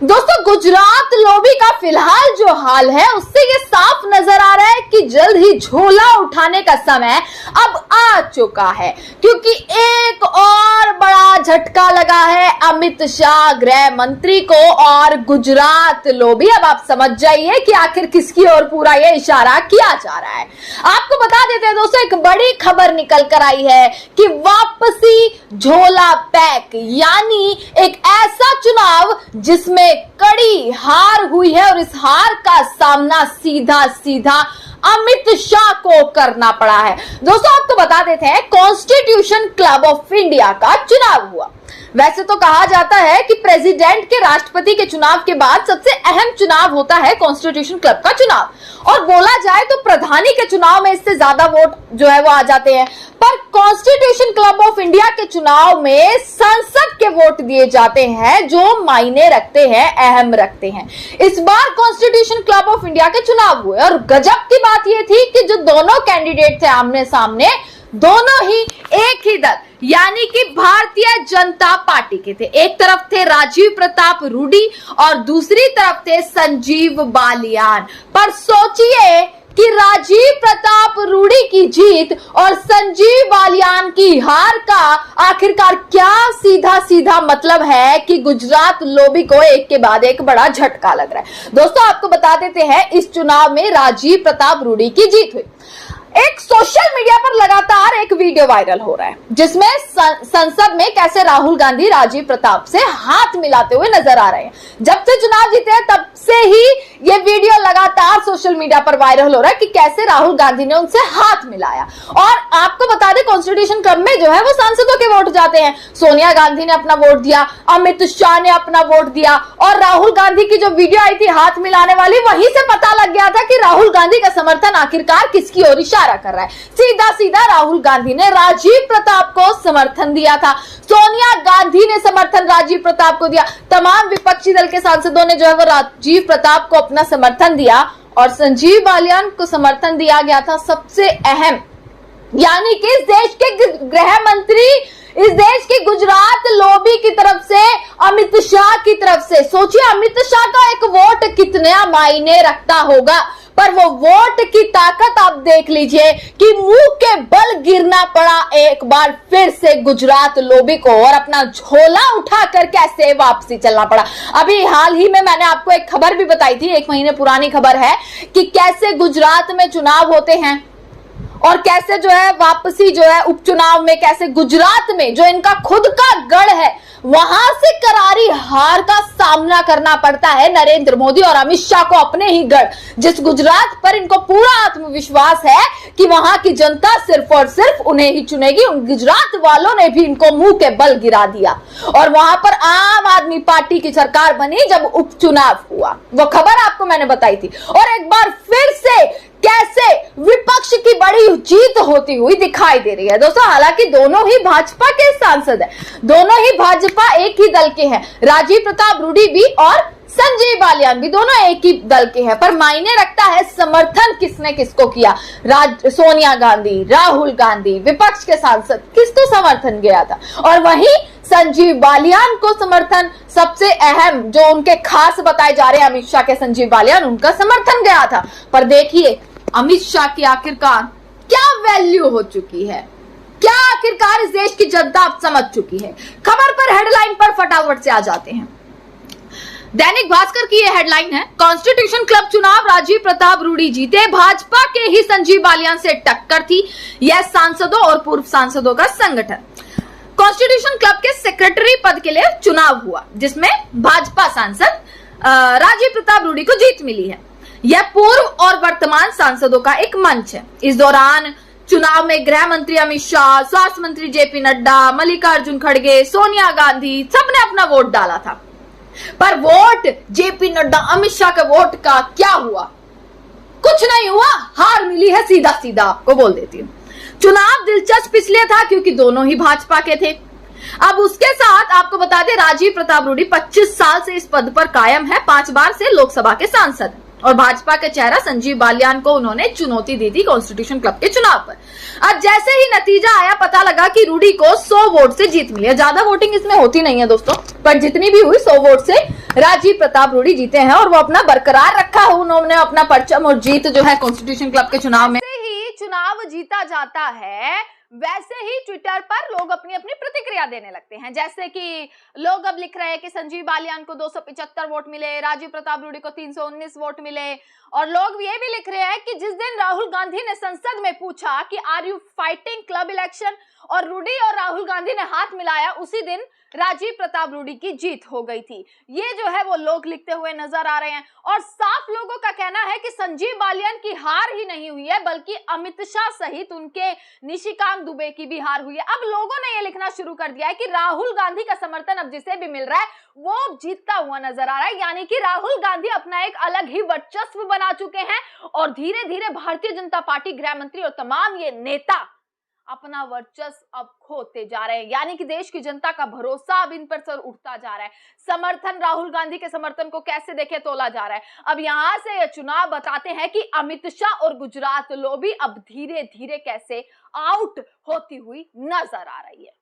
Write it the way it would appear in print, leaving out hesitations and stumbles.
दोस्तों, गुजरात लॉबी का फिलहाल जो हाल है उससे ये साफ नजर आ रहा है कि जल्द ही झोला उठाने का समय अब आ चुका है, क्योंकि एक और बड़ा झटका लगा है अमित शाह गृह मंत्री को और गुजरात लॉबी। अब आप समझ जाइए कि आखिर किसकी ओर पूरा ये इशारा किया जा रहा है। आपको बता देते हैं दोस्तों, एक बड़ी खबर निकल कर आई है कि वापसी झोला पैक, यानी एक ऐसा चुनाव जिसमें कड़ी हार हुई है और इस हार का सामना सीधा सीधा अमित शाह को करना पड़ा है। दोस्तों, आपको बता देते हैं, कॉन्स्टिट्यूशन क्लब ऑफ इंडिया का चुनाव हुआ। वैसे तो कहा जाता है कि प्रेसिडेंट के राष्ट्रपति के चुनाव के बाद सबसे अहम चुनाव होता है कॉन्स्टिट्यूशन क्लब का चुनाव, और बोला जाए तो प्रधानी के चुनाव में इससे ज्यादा वोट जो है वो आ जाते हैं। पर कॉन्स्टिट्यूशन क्लब ऑफ इंडिया के चुनाव में संसद के वोट दिए जाते हैं जो मायने रखते हैं, अहम रखते हैं। इस बार कॉन्स्टिट्यूशन क्लब ऑफ इंडिया के चुनाव हुए और गजब की बात यह थी कि जो दोनों कैंडिडेट थे आमने सामने, दोनों ही एक ही दल यानी कि भारतीय जनता पार्टी के थे। एक तरफ थे राजीव प्रताप रूडी और दूसरी तरफ थे संजीव बालियान। पर सोचिए कि राजीव प्रताप रूडी की जीत और संजीव बालियान की हार का आखिरकार क्या सीधा सीधा मतलब है कि गुजरात लॉबी को एक के बाद एक बड़ा झटका लग रहा है। दोस्तों, आपको बता देते हैं, इस चुनाव में राजीव प्रताप रूडी की जीत हुई। एक सोशल मीडिया पर लगातार एक वीडियो वायरल हो रहा है जिसमें संसद में कैसे राहुल गांधी राजीव प्रताप से हाथ मिलाते हुए नजर आ रहे हैं। जब से चुनाव जीते हैं तब से ही ये वीडियो लगातार सोशल मीडिया पर वायरल हो रहा है कि कैसे राहुल गांधी ने उनसे हाथ मिलाया। और आपको बता दें, कॉन्स्टिट्यूशन क्लब में जो है वो सांसदों के वोट जाते हैं। सोनिया गांधी ने अपना वोट दिया, अमित शाह ने अपना वोट दिया, और राहुल गांधी की जो वीडियो आई थी हाथ मिलाने वाली, वहीं से पता लग गया था कि राहुल गांधी का समर्थन आखिरकार किसकी ओर इशारा कर रहा है। सीधा सीधा राहुल गांधी ने राजीव प्रताप को समर्थन दिया था, सोनिया गांधी ने समर्थन राजीव प्रताप को दिया, तमाम विपक्षी दल के सांसदों ने जो है वो राजीव प्रताप को अपना समर्थन दिया और संजीव बालियान को समर्थन दिया गया था। सबसे अहम यानी कि इस देश के गृह मंत्री, इस देश की गुजरात लॉबी की तरफ से, अमित शाह की तरफ से। सोचिए, अमित शाह का एक वोट कितना मायने रखता होगा, पर वो वोट की ताकत आप देख लीजिए कि मुंह के बल गिरना पड़ा एक बार फिर से गुजरात लॉबी को और अपना झोला उठाकर कैसे वापसी चलना पड़ा। अभी हाल ही में मैंने आपको एक खबर भी बताई थी, 1 महीने पुरानी खबर है, कि कैसे गुजरात में चुनाव होते हैं और कैसे जो है वापसी जो है उपचुनाव में, कैसे गुजरात में जो इनका खुद का गढ़ है वहां से करारी हार का सामना करना पड़ता है नरेंद्र मोदी और अमित शाह को, अपने ही गढ़, जिस गुजरात पर इनको पूरा आत्मविश्वास है कि वहां की जनता सिर्फ और सिर्फ उन्हें ही चुनेगी। उन गुजरात वालों ने भी इनको मुंह के बल गिरा दिया और वहां पर आम आदमी पार्टी की सरकार बनी जब उपचुनाव हुआ। वो खबर आपको मैंने बताई थी। और एक बार फिर से कैसे विपक्ष की बड़ी जीत होती हुई दिखाई दे रही है। दोस्तों, हालांकि दोनों ही भाजपा के सांसद हैं, दोनों ही भाजपा एक ही दल के हैं, राजीव प्रताप रूडी भी और संजीव बालियान भी दोनों एक ही दल के हैं, पर मायने रखता है समर्थन किसने किसको किया। सोनिया गांधी, राहुल गांधी, विपक्ष के सांसद किसको समर्थन गया था, और वहीं संजीव बालियान को समर्थन, सबसे अहम जो उनके खास बताए जा रहे हैं अमित शाह के संजीव बालियान, उनका समर्थन गया था। पर देखिए, अमित शाह की आखिरकार क्या वैल्यू हो चुकी है, क्या आखिरकार इस देश की जनता अब समझ चुकी है। खबर पर हेडलाइन पर फटाफट से आ जाते हैं। दैनिक भास्कर की यह हेडलाइन है, कॉन्स्टिट्यूशन क्लब चुनाव राजीव प्रताप रूडी जीते, भाजपा के ही संजीव बालियान से टक्कर थी, यह सांसदों और पूर्व सांसदों का संगठन। कॉन्स्टिट्यूशन क्लब के सेक्रेटरी पद के लिए चुनाव हुआ जिसमें भाजपा सांसद राजीव प्रताप रूडी को जीत मिली है। यह पूर्व और वर्तमान सांसदों का एक मंच है। इस दौरान चुनाव में गृह मंत्री अमित शाह, स्वास्थ्य मंत्री जेपी नड्डा, मल्लिकार्जुन खड़गे, सोनिया गांधी, सबने अपना वोट डाला था। पर वोट जेपी नड्डा, अमित शाह के वोट का क्या हुआ? कुछ नहीं हुआ, हार मिली है, सीधा सीधा आपको बोल देती हूँ। चुनाव दिलचस्प इसलिए था क्योंकि दोनों ही भाजपा के थे। अब उसके साथ आपको बता दें, राजीव प्रताप रूडी 25 साल से इस पद पर कायम है, 5 बार से लोकसभा के सांसद, और भाजपा के चेहरा संजीव बालियान को उन्होंने चुनौती दी थी कॉन्स्टिट्यूशन क्लब के चुनाव पर। अब जैसे ही नतीजा आया, पता लगा कि रूडी को 100 वोट से जीत मिली है। ज्यादा वोटिंग इसमें होती नहीं है दोस्तों, पर जितनी भी हुई 100 वोट से राजीव प्रताप रूडी जीते हैं और वो अपना बरकरार रखा है उन्होंने अपना परचम और जीत जो है कॉन्स्टिट्यूशन क्लब के चुनाव में। जैसे ही चुनाव जीता जाता है वैसे ही ट्विटर पर लोग अपनी अपनी प्रतिक्रिया देने लगते हैं। जैसे कि लोग अब लिख रहे हैं कि संजीव बालियान को 275 वोट मिले, राजीव प्रताप रूडी को 319 वोट मिले। और लोग ये भी लिख रहे हैं कि जिस दिन राहुल गांधी ने संसद में पूछा कि are you fighting club election और रूडी और राहुल गांधी ने हाथ मिलाया, उसी दिन राजीव प्रताप रूडी की जीत हो गई थी। ये जो है वो लोग लिखते हुए नजर आ रहे हैं। और साफ लोगों का कहना है कि संजीव बालियान की हार ही नहीं हुई है बल्कि अमित शाह सहित उनके निशिकांत दुबे की भी हार हुई है। अब लोगों ने ये लिखना शुरू कर दिया है कि राहुल गांधी का समर्थन अब जिसे भी मिल रहा है वो जीतता हुआ नजर आ रहा है, यानी कि राहुल गांधी अपना एक अलग ही वर्चस्व बना चुके हैं और धीरे धीरे भारतीय जनता पार्टी, गृह मंत्री और तमाम ये नेता अपना वर्चस्व अब खोते जा रहे हैं। यानी कि देश की जनता का भरोसा अब इन पर सर उठता जा रहा है। समर्थन, राहुल गांधी के समर्थन को कैसे देखे तोला जा रहा है। अब यहां से ये चुनाव बताते हैं कि अमित शाह और गुजरात लॉबी अब धीरे धीरे कैसे आउट होती हुई नजर आ रही है।